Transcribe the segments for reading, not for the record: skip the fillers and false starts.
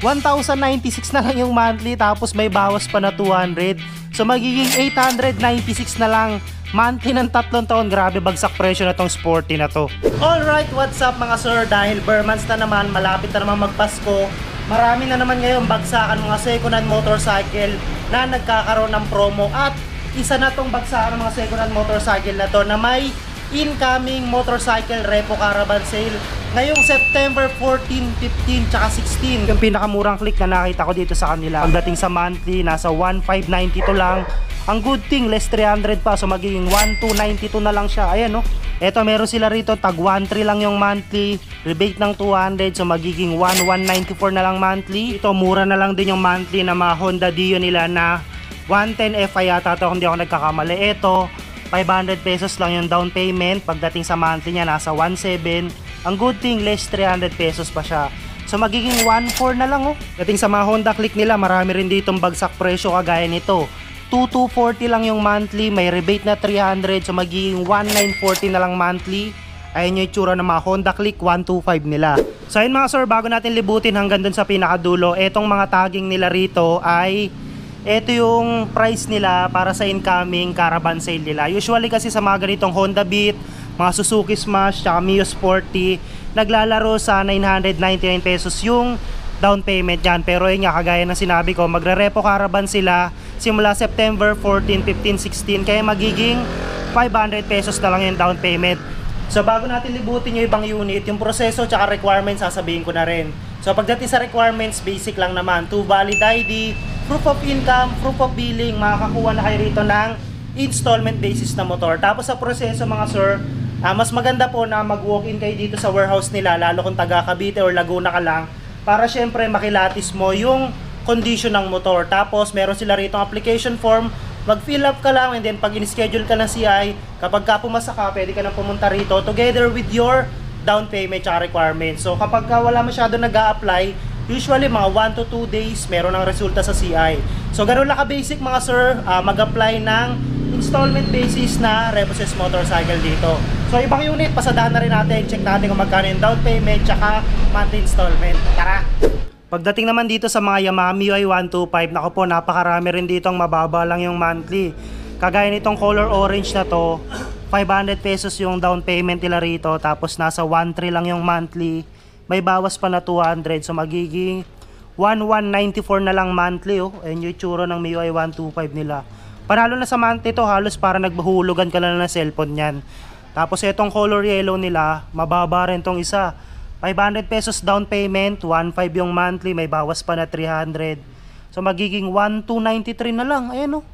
1,096 na lang yung monthly, tapos may bawas pa na 200. So magiging 896 na lang monthly ng 3 taon. Grabe, bagsak presyo na tong sporty na to. Alright, what's up mga sir? Dahil bare months na naman, malapit na naman magpasko, marami na naman ngayon bagsakan mga second-hand motorcycle na nagkakaroon ng promo. At isa na tong bagsakan ng mga second-hand motorcycle na to na may incoming motorcycle repo caravan sale ngayong September 14, 15, tsaka 16. Yung pinakamurang click na nakita ko dito sa kanila, pagdating sa monthly, nasa 1,592 lang. Ang good thing, less 300 pa, so magiging 1,292 na lang siya. Ayan no, eto meron sila rito, tag 1,3 lang yung monthly, rebate ng 200, so magiging 1,194 na lang monthly. Ito mura na lang din yung monthly na mga Honda Dio nila na 110 Fi yata to, kung di ako nagkakamali. Ito 500 pesos lang yung down payment, pagdating sa monthly niya nasa 1,700. Ang good thing, less 300 pesos pa siya, so magiging 1,400 na lang oh. Dating sa mga Honda Click nila, marami rin ditong bagsak presyo kagaya nito. 2,240 lang yung monthly, may rebate na 300, so magiging 1,940 na lang monthly. Ayun yung itsura ng mga Honda Click 125 nila. So ayun mga sir, bago natin libutin hanggang dun sa pinakadulo, etong mga tagging nila rito ay ito yung price nila para sa incoming caravan sale nila. Usually kasi sa mga ganitong Honda Beat, mga Suzuki Smash, tsaka Mio Sporty, naglalaro sa 999 pesos yung down payment dyan. Pero yun nga, kagaya ng sinabi ko, magre-repo caravan sila simula September 14, 15, 16, kaya magiging 500 pesos na lang yung down payment. So bago natin libutin yung ibang unit, yung proseso tsaka requirements sasabihin ko na rin. So pagdating sa requirements, basic lang naman, 2 valid ID, proof of income, proof of billing, makakakuha na kayo rito ng installment basis na motor. Tapos sa proseso mga sir, mas maganda po na mag-walk-in kayo dito sa warehouse nila, lalo kung taga Cavite or Laguna ka lang, para syempre makilatis mo yung condition ng motor. Tapos meron sila rito ang application form, mag-fill up ka lang, and then pag in-schedule ka ng CI, kapag ka pumasa ka, pwede ka na pumunta rito together with your down payment at requirements. So kapag ka wala masyado nag-a-apply, usually mga 1 to 2 days meron ng resulta sa CI. So ganoon lang ka-basic mga sir, mag-apply ng installment basis na Reposes motorcycle dito. So ibang unit, pasadahan na rin natin, check natin kung magkano yung down payment tsaka monthly installment. Tara! Pagdating naman dito sa mga Yamaha MIUI 125, naku po, napakarami rin dito ang mababa lang yung monthly. Kagaya nitong color orange na to, 500 pesos yung down payment nila rito, tapos nasa 1,300 lang yung monthly, may bawas pa na 200, so magiging 1,194 na lang monthly oh. Ayun yung itsura ng MIUI 125 nila. Panalo na sa monthly to, halos para nagbahulugan ka na ng cellphone yan. Tapos itong color yellow nila, mababa rin tong isa, 500 pesos down payment, 1,500 yung monthly, may bawas pa na 300, so magiging 1,293 na lang. Ayan oh,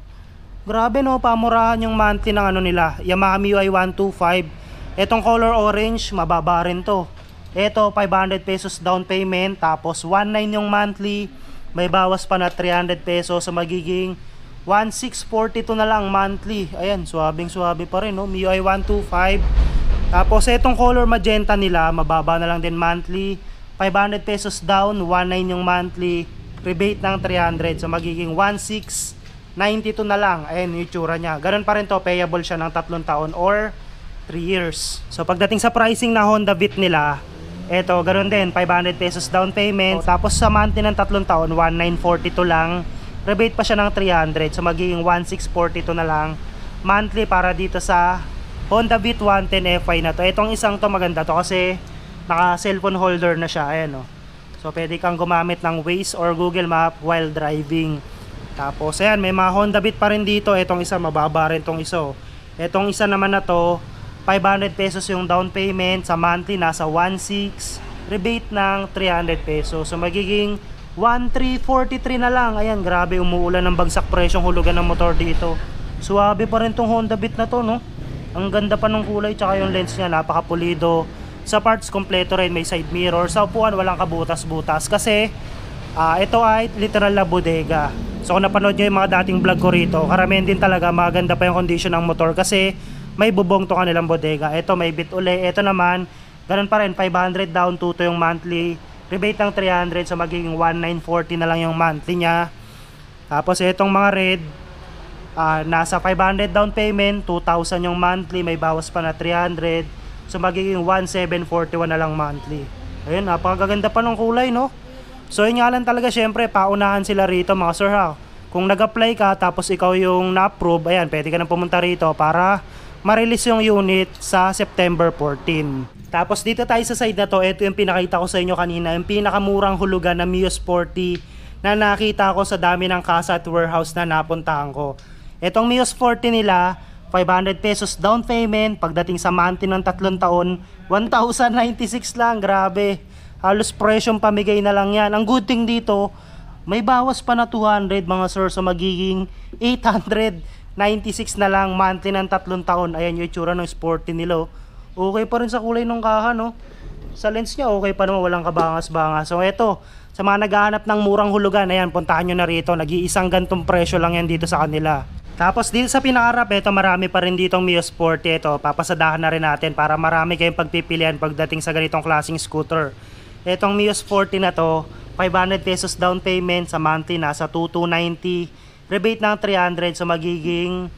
grabe no, pamurahan yung monthly ng ano nila, Yamaha MIUI 125. Etong color orange, mababa rin to. Ito 500 pesos down payment, tapos 1,900 yung monthly, may bawas pa na 300 pesos, so magiging 1,642 na lang monthly. Ayan, suwabing suwabe pa rin no, MIUI 125. Tapos itong color magenta nila, mababa na lang din monthly, 500 pesos down, 1,900 yung monthly, rebate ng 300, so magiging 1,692 na lang. Ayan yung itsura nya. Ganun pa rin to, payable siya ng 3 taon or 3 years. So pagdating sa pricing na Honda Beat nila, eto ganun din, 500 pesos down payment, tapos sa monthly ng 3 taon, 1,942 lang, rebate pa siya ng 300, so magiging 1,642 na lang monthly para dito sa Honda Beat 110 Fi na to. Itong isang to maganda to kasi naka cellphone holder na siya. Ayan o, so pwede kang gumamit ng Waze or Google Map while driving. Tapos ayan, may mga Honda Beat pa rin dito. Itong isa mababa rin tong iso. Itong isa naman na to, 500 pesos yung down payment, sa monthly nasa 1,600, rebate ng 300 pesos, so magiging 1,343 na lang. Ayan, grabe, umuulan ng bagsak presyong hulugan ng motor dito. Suwabe pa rin tong Honda Beat na to no. Ang ganda pa ng kulay, tsaka yung lens niya napakapulido. Sa parts kompleto rin, may side mirror. Sa upuan walang kabutas-butas kasi ito ay literal na bodega. So kung napanood nyo yung mga dating vlog ko rito, karamihan din talaga maganda pa yung condition ng motor kasi may bubong to kanilang bodega. Ito may bit uli. Ito naman, ganun pa rin, 500 down, 2 yung monthly, rebate ng 300, so magiging 1,940 na lang yung monthly nya. Tapos itong mga red, nasa 500 down payment, 2,000 yung monthly, may bawas pa na 300, so magiging 1,741 na lang monthly. Ayun, napakaganda pa ng kulay no. So yun nga lang talaga, syempre paunahan sila rito mga sir ha. Kung nag-apply ka tapos ikaw yung na-approve, ayan, pwede ka nang pumunta rito para ma-release yung unit sa September 14. Tapos dito tayo sa side na to, ito yung pinakita ko sa inyo kanina, yung pinakamurang hulugan na Mio Sporty na nakita ko sa dami ng casa at warehouse na napuntahan ko. Itong Mio Sporty nila, 500 pesos down payment, pagdating sa monthly ng 3 taon, 1,096 lang, grabe. Halos presyong pamigay na lang yan. Ang good thing dito, may bawas pa na 200 mga sir, so magiging 896 na lang monthly ng 3 taon. Ayan yung itsura ng Sporty nila. Okay pa rin sa kulay ng kaha, no? Sa lens niya, okay pa naman, walang kabangas-bangas. So eto, sa mga naghahanap ng murang hulugan, ayan, puntahan nyo na rito. Nag-iisang gantong presyo lang yan dito sa kanila. Tapos dito sa pinakarap, ito marami pa rin ditong Mio Sporty. Ito, papasadahan na rin natin para marami kayong pagpipilian pagdating sa ganitong klaseng scooter. Itong Mio Sporty na to, 500 pesos down payment, sa monthly nasa 2,290. Rebate ng 300, so magiging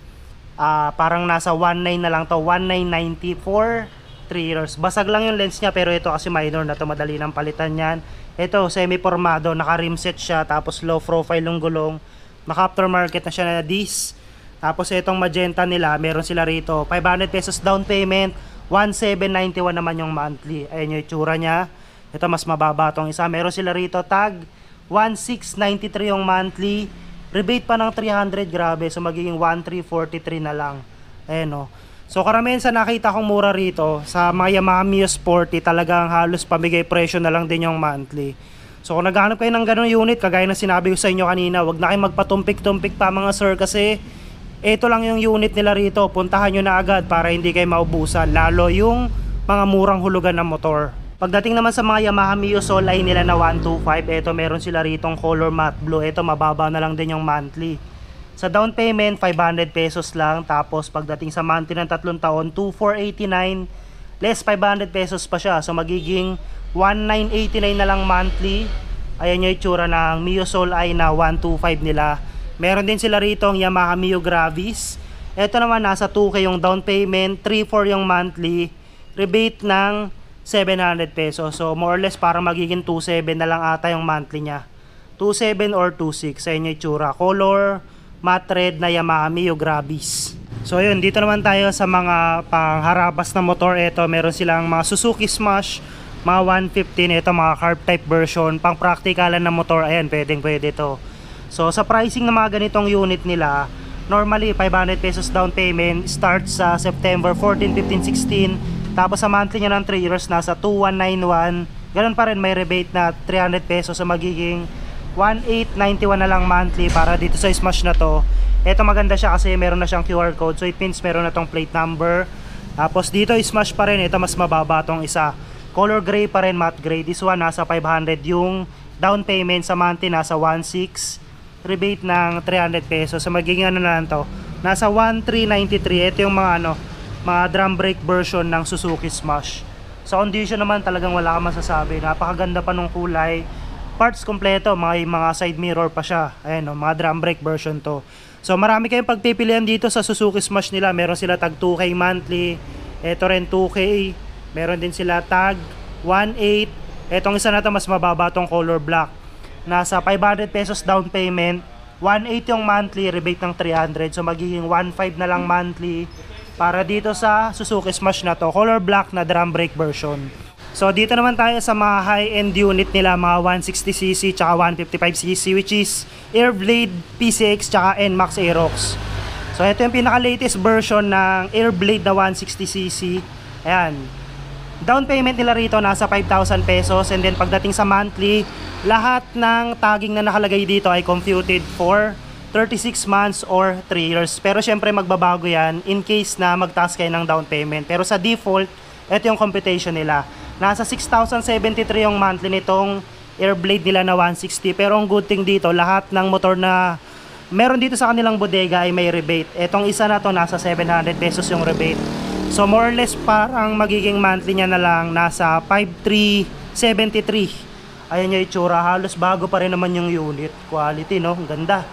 parang nasa 1,900 na lang to, 1,990 for 3 years. Basag lang yung lens niya, pero ito kasi minor na to, madali nang palitan yan. Ito, semi-formado, naka-rimset siya, tapos low profile yung gulong. Naka-aftermarket na siya na disc. Tapos itong magenta nila, meron sila rito, 500 pesos down payment, 1,791 naman yung monthly. Ayan yung itsura niya. Ito mas mababa tong isa. Meron sila rito tag 1,693 yung monthly. Rebate pa ng 300, grabe. So magiging 1,343 na lang. Ayan o. So karamihan sa nakita kong mura rito, sa mga Yamaha Mio Sporty, talagang halos pamigay presyo na lang din yung monthly. So kung naghahanap kayo ng ganong unit, kagaya na sinabi ko sa inyo kanina, wag na kayo magpatumpik-tumpik pa mga sir, kasi ito lang yung unit nila rito. Puntahan nyo na agad para hindi kayo maubusan, lalo yung mga murang hulugan ng motor. Pagdating naman sa mga Yamaha Mio Soul line nila na 125, ito meron sila ritong color matte blue. Ito mababa na lang din yung monthly. Sa down payment, 500 pesos lang. Tapos pagdating sa monthly ng 3 taon, 2,489. Less 500 pesos pa siya. So magiging 1,989 na lang monthly. Ayan yung itsura ng Mio Soul Eye na 125 nila. Meron din sila ritong Yamaha Mio Gravis. Ito naman nasa 2K yung down payment, 3,400 yung monthly. Rebate ng 700 pesos. So more or less parang magiging 2,700 na lang ata yung monthly niya. 2,700 or 2,600 sa inyo itsura. Color matte red na Yamaha Mio Gravis. So yun, dito naman tayo sa mga pangharabas na motor. Ito meron silang mga Suzuki Smash, mga 115. Ito mga carb type version, pang praktikalan na motor. Ayan, pwedeng pwede to. So sa pricing ng mga ganitong unit nila, normally 500 pesos down payment, starts sa September 14, 15, 16. Tapos sa monthly niya ng 3 years, nasa 2,191. Ganun pa rin, may rebate na 300 pesos. So magiging 1,891 na lang monthly para dito sa Smash na to. Ito maganda siya kasi meron na siyang QR code. So it means meron na tong plate number. Tapos dito Smash pa rin. Ito mas mababa tong isa. Color gray pa rin, matte gray. This one nasa 500 yung down payment, sa monthly nasa 1,600. Rebate ng 300 pesos. So magiging ano na lang to, nasa 1,393. Ito yung mga mga drum brake version ng Suzuki Smash. Sa condition naman talagang wala ka masasabi. Napakaganda pa nung kulay. Parts kompleto, mga side mirror pa siya. Ayan, mga drum brake version to. So marami kayong pagpipilian dito sa Suzuki Smash nila. Meron sila tag 2K monthly. Ito rin 2K. Meron din sila tag 1,800. Etong isa na to mas mababa tong color black. Nasa 500 pesos down payment. 1,800 yung monthly, rebate ng 300. So magiging 1,500 na lang monthly para dito sa Suzuki Smash na to, color black na drum brake version. So dito naman tayo sa mga high-end unit nila, mga 160cc tsaka 155cc, which is Airblade PCX tsaka NMAX Aerox. So ito yung pinaka-latest version ng Airblade na 160cc. Ayan. Down payment nila rito nasa 5,000 pesos, and then pagdating sa monthly, lahat ng tagging na nakalagay dito ay computed for 36 months or 3 years. Pero syempre magbabago yan in case na magtaas kayo ng down payment. Pero sa default, ito yung computation nila. Nasa 6,073 yung monthly nitong Airblade nila na 160. Pero ang good thing dito, lahat ng motor na meron dito sa kanilang bodega ay may rebate. Etong isa na to, nasa 700 pesos yung rebate. So more or less parang magiging monthly niya na lang nasa 5,373. Ayan yung itsura. Halos bago pa rin naman yung unit. Quality, no? Ang ganda.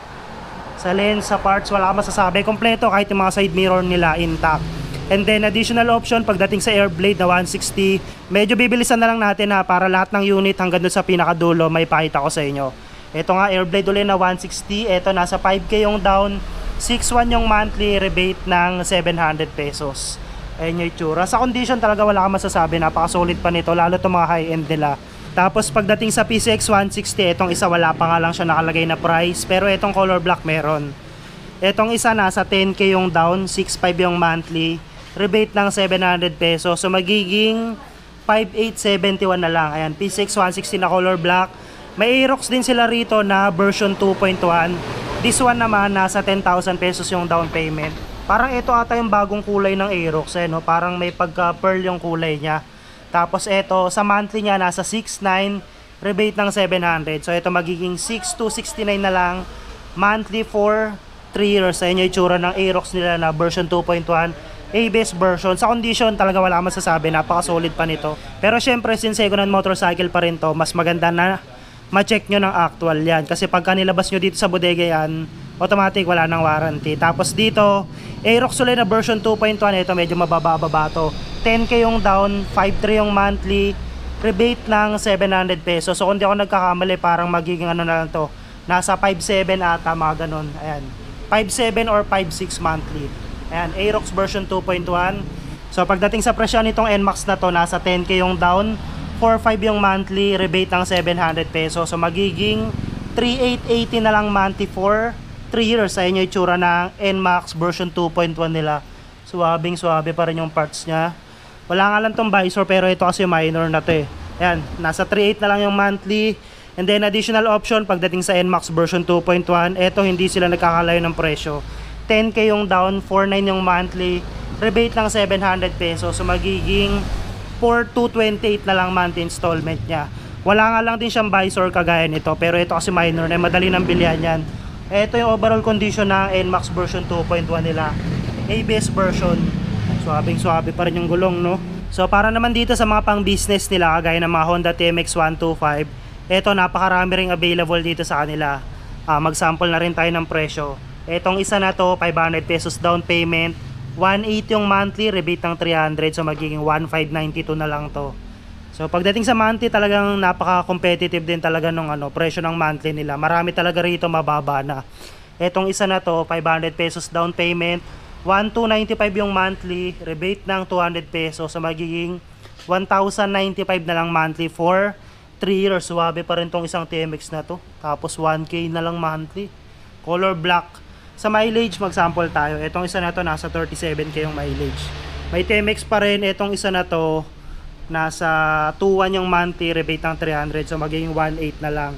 Sa lens, sa parts, wala ka masasabi. Kompleto, kahit yung mga side mirror nila intact. And then additional option pagdating sa Airblade na 160, medyo bibilisan na lang natin para lahat ng unit hanggang doon sa pinakadulo may pakita ko sa inyo. Ito nga Airblade ulit na 160, ito nasa 5K yung down, 6.1 yung monthly, rebate ng 700 pesos. Ayun yung itsura. Sa condition talaga wala kang masasabi, napaka-solid pa nito, lalo itong mga high-end nila. Tapos pagdating sa PCX 160, itong isa wala pa nga lang siya nakalagay na price, pero itong color black meron. Itong isa nasa 10K yung down, 6.5 yung monthly, rebate ng 700 pesos. So magiging 5,871 na lang. Ayan, PCX 160 na color black. May Aerox din sila rito na version 2.1. This one naman nasa 10,000 pesos yung down payment. Parang ito ata yung bagong kulay ng Aerox, no? Parang may pagka-pearl yung kulay niya. Tapos ito, sa monthly niya nasa 6,900, rebate ng 700. So ito magiging 6,269 na lang monthly for 3 years. Ayun yung itsura ng Aerox nila na version 2.1. ABS version. Sa condition talaga wala akong masasabi, napaka-solid pa nito. Pero syempre since second-hand motorcycle pa rin to, mas maganda na ma-check nyo ng actual yan. Kasi pagka nilabas nyo dito sa bodega yan, automatic wala ng warranty. Tapos dito, Aerox ulit na version 2.1, ito medyo mababa to. 10K yung down, 5.3 yung monthly, rebate ng 700 pesos. So kung di ako nagkakamali, parang magiging ano na lang to, nasa 5.7 ata, mga ganun. Ayan, 5.7 or 5.6 monthly. Ayan, Aerox version 2.1. So pagdating sa presyo nitong NMAX na to, nasa 10K yung down, 4.5 yung monthly, rebate ng 700 pesos. So magiging 3,880 na lang monthly for 3 years. Ayun yung itsura ng NMAX version 2.1 nila. Suwabing suwabe pa rin yung parts nya. Wala nga lang tong visor, pero ito kasi minor na to eh. Ayan, nasa 3,800 na lang yung monthly. And then additional option pagdating sa NMAX version 2.1, eto hindi sila nagkakalayo ng presyo. 10K yung down, 4,900 yung monthly, rebate ng 700 pesos. So magiging 4,228 na lang monthly installment niya. Wala nga lang din siyang visor kagaya nito, pero ito kasi minor na, madali nang bilihan yan. Ito yung overall condition ng NMAX version 2.1 nila, ABS version. Swabing swabe pa rin yung gulong, no? So para naman dito sa mga pang business nila kagaya ng mga Honda TMX 125, ito napakarami ring available dito sa kanila. Mag-sample na rin tayo ng presyo. Etong isa na to, 500 pesos down payment, 180 yung monthly, rebate ng 300, so magiging 1,592 na lang to. So pagdating sa monthly, talagang napaka-competitive din talaga ng presyo ng monthly nila. Marami talaga rito mababa na. Etong isa na to, 500 pesos down payment, 1,295 yung monthly, rebate ng 200 pesos, so magiging 1,095 na lang monthly for 3 years. Suwabe pa rin tong isang TMX na to. Tapos 1K na lang monthly. Color black. Sa mileage, mag-sample tayo. Etong isa na to, nasa 37K yung mileage. May TMX pa rin. Etong isa na to, nasa 2.1 yung monthly, rebate ng 300. So magiging 1.8 na lang.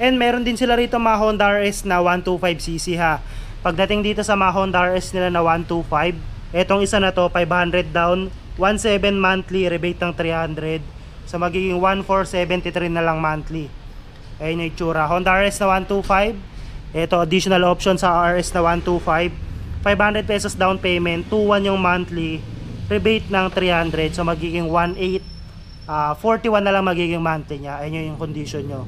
And meron din sila rito mga Honda RS na 125cc ha. Pagdating dito sa mga Honda RS nila na 125, etong isa na to, 500 down, 1.7 monthly, rebate ng 300. So magiging 1,473 na lang monthly. Ayun yung itsura. Honda RS na 125. Ito additional option sa RS na 125. 500 pesos down payment, 2.1 yung monthly, rebate ng 300. So magiging 1.8, 41 na lang magiging monthly niya. Ayun yung condition nyo.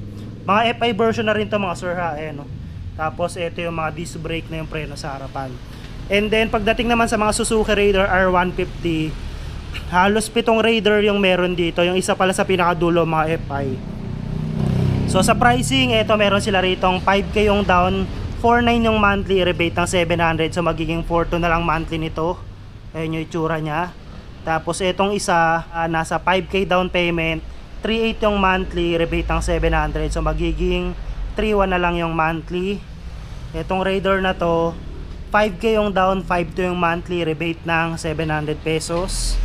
Mga FI version na rin to mga sir ha. Ayan, no? Tapos ito yung mga disc brake na yung preno sa harapan. And then pagdating naman sa mga Suzuki Raider R150, halos 7 Raider yung meron dito. Yung isa pala sa pinakadulo mga FI. So sa pricing, ito meron sila ritong 5K yung down, 4.9 yung monthly, rebate ng 700. So magiging 4.2 na lang monthly nito. Ayun yung itsura nya. Tapos itong isa, nasa 5K down payment, 3.8 yung monthly, rebate ng 700. So magiging 3.1 na lang yung monthly. Itong Raider na to, 5K yung down, 5.2 yung monthly, rebate ng 700 pesos.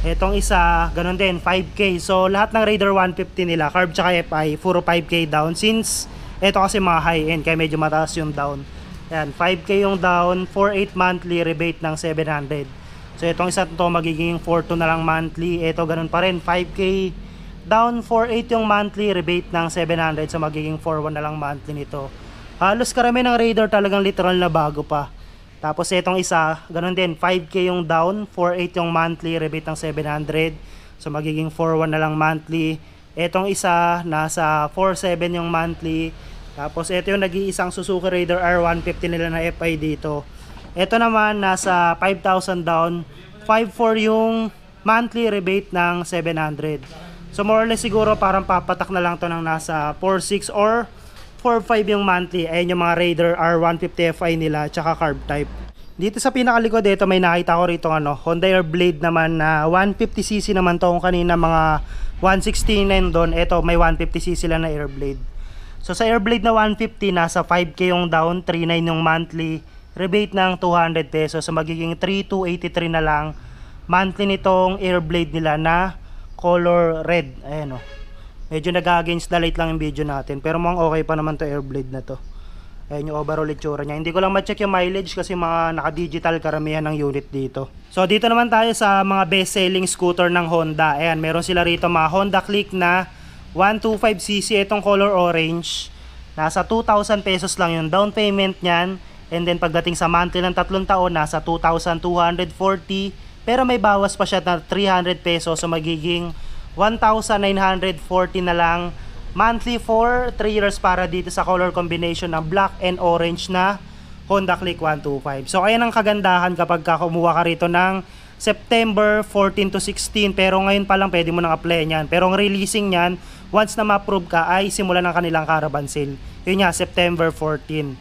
Etong isa, ganun din, 5K. So, lahat ng Raider 150 nila, carb tsaka FI, puro 5K down. Since, ito kasi mga high-end, kaya medyo mataas yung down. Ayan, 5K yung down, 4.8 monthly, rebate ng 700. So, itong isa to magiging 4.2 na lang monthly. Ito, ganun pa rin, 5K down, 4.8 yung monthly, rebate ng 700. So, magiging 4.1 na lang monthly nito. Halos karami ng Raider talagang literal na bago pa. Tapos itong isa, ganun din, 5K yung down, 4.8 yung monthly, rebate ng 700. So magiging 4.1 na lang monthly. Itong isa, nasa 4.7 yung monthly. Tapos ito yung nag-iisang Suzuki Raider R150 nila na FI dito. Ito naman, nasa 5,000 down, 5.4 yung monthly rebate ng 700. So more or less siguro parang papatak na lang to ng nasa 4.6 or 4.5 yung monthly. Ayun yung mga Raider R150 Fi nila tsaka carb type. Dito sa pinakalikod dito may nakita ko rito Honda Airblade naman na 150cc naman to. Kung kanina mga 169 doon, ito may 150cc lang na Airblade. So sa Airblade na 150 nasa 5k yung down, 3.9 yung monthly, rebate ng 200 pesos. So magiging 3,283 na lang monthly nitong Airblade nila na color red. Ayan medyo nag-against the light lang yung video natin, pero mukhang okay pa naman to Airblade na to. Ayan yung overall itsura niya. Hindi ko lang ma-check yung mileage kasi mga naka-digital karamihan ng unit dito. So dito naman tayo sa mga best-selling scooter ng Honda. Ayan, meron sila rito mga Honda Click na 125cc, itong color orange. Nasa 2,000 pesos lang yung down payment niyan. And then pagdating sa monthly ng 3 taon, nasa 2,240. Pero may bawas pa siya na 300 pesos, so magiging 1,940 na lang monthly for 3 years para dito sa color combination ng black and orange na Honda Click 125. So ayan ang kagandahan kapag kumuha ka rito ng September 14 to 16, pero ngayon pa lang pwede mo nang apply niyan. Pero ang releasing niyan, once na ma-approve ka ay simula ng kanilang caravan sale. Yun nga, September 14.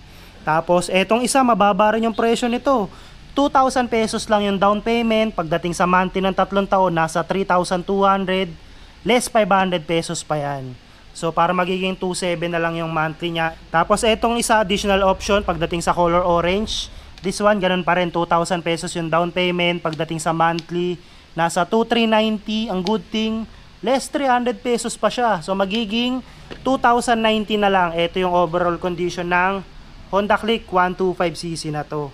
Tapos etong isa, mababa rin yung presyo nito. 2,000 pesos lang yung down payment. Pagdating sa monthly ng 3 taon, nasa 3,200. Less 500 pesos pa yan. So para magiging 2,700 na lang yung monthly niya. Tapos etong isa, additional option pagdating sa color orange. This one, ganun pa rin, 2,000 pesos yung down payment. Pagdating sa monthly, nasa 2,390. Ang good thing, less 300 pesos pa siya. So magiging 2,090 na lang. Ito yung overall condition ng Honda Click 125cc na to.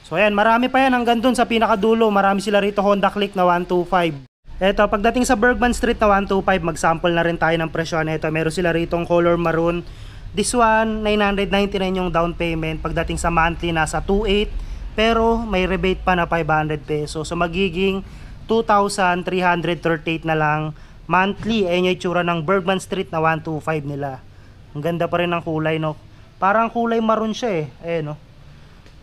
So ayan, marami pa yan hanggang dun sa pinakadulo. Marami sila rito Honda Click na 125. Eto, pagdating sa Bergman Street na 125, mag-sample na rin tayo ng presyo na ito. Meron sila rito color maroon. This one, 999 yung down payment. Pagdating sa monthly, nasa 2,800. Pero may rebate pa na 500 pesos. So magiging 2,338 na lang monthly. Ayan yung itsura ng Bergman Street na 125 nila. Ang ganda pa rin ng kulay, no? Parang kulay maroon siya Ayan, no?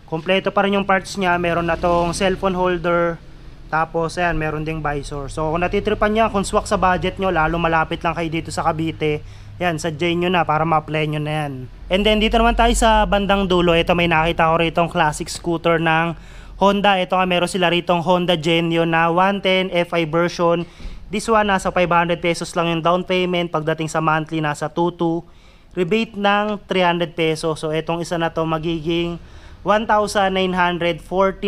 Kompleto pa rin yung parts niya. Meron na tong cellphone holder. Tapos ayan, meron ding visor. So kung natitripan niya, kung swak sa budget nyo, lalo malapit lang kayo dito sa Cavite, yan, sadyain nyo na para ma-apply nyo na yan. And then dito naman tayo sa bandang dulo. Ito, may nakita ko rito classic scooter ng Honda. Ito nga, meron sila rito Honda Genio na 110 Fi version. This one, nasa 500 pesos lang yung down payment. Pagdating sa monthly, nasa 2,200. Rebate ng 300 pesos. So itong isa na to magiging 1,940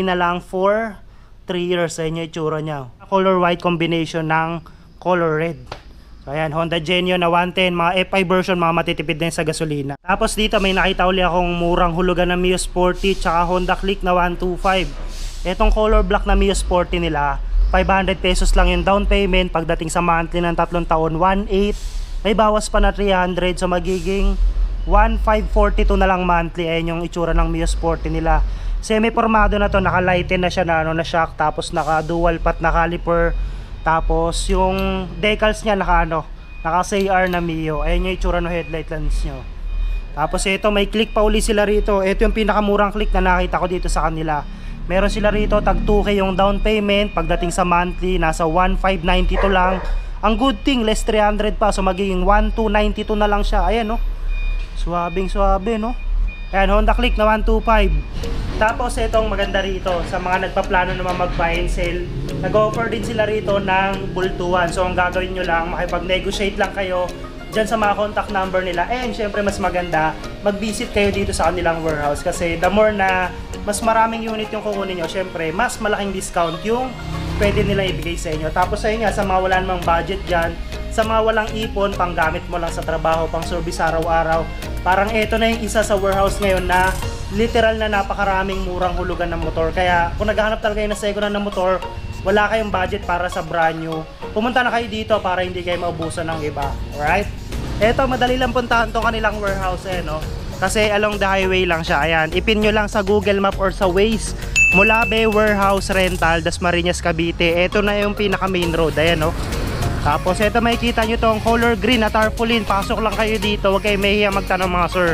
na lang for 3 years. Ayan yung itsura niya. Color white combination ng color red. So ayan, Honda Genio na 110, mga Fi version, mga matitipid din sa gasolina. Tapos dito may nakita ulit akong murang hulugan na Mio Sporty tsaka Honda Click na 125. Etong color black na Mio Sporty nila, 500 pesos lang yung down payment. Pagdating sa monthly ng 3 taon, 1,800. May bawas pa na 300, so magiging 1,542 na lang monthly. Ayan yung itsura ng Mio Sporty nila. Semi-formado na to, naka-lighten na siya na, na shock, tapos naka-dual pat na caliper. Tapos yung decals niya naka-CR na Mio. Ayan yung itsura ng headlight lens nyo. Tapos ito, may click pa uli sila rito. Ito yung pinakamurang click na nakita ko dito sa kanila. Meron sila rito, tag 2K yung down payment. Pagdating sa monthly, nasa 1,592 lang. Ang good thing, less 300 pa. So magiging 1,292 na lang siya. Ayan, no? Suwabing suwabe, no? Ayan, Honda Click na 125. Tapos itong maganda rito, sa mga nagpaplano naman mag-buy and sell, nag-offer din sila rito ng bultuhan. So ang gagawin nyo lang, makipag-negotiate lang kayo dyan sa mga contact number nila. And syempre mas maganda, mag-visit kayo dito sa kanilang warehouse. Kasi the more na mas maraming unit yung kukunin nyo, syempre mas malaking discount yung pwede nila ibigay sa inyo. Tapos sa inyo, sa mga wala namang budget dyan, sa mga walang ipon, pang gamit mo lang sa trabaho, pang service araw-araw, parang ito na yung isa sa warehouse ngayon na literal na napakaraming murang hulugan ng motor. Kaya kung naghahanap talaga kayo ng second hand ng motor, wala kayong budget para sa brand new, pumunta na kayo dito para hindi kayo maubusan ng iba. Alright? Ito, madali lang puntahan tong kanilang warehouse no? Kasi along the highway lang siya. Ayan, ipin nyo lang sa Google Map or sa Waze, Mulabe Warehouse Rental, Dasmariñas, Cavite. Ito na yung pinaka main road. Ayan, no? Tapos ito, makikita nyo tong color green na tarpaulin. Pasok lang kayo dito, huwag kayo mahiya magtanong mga sir.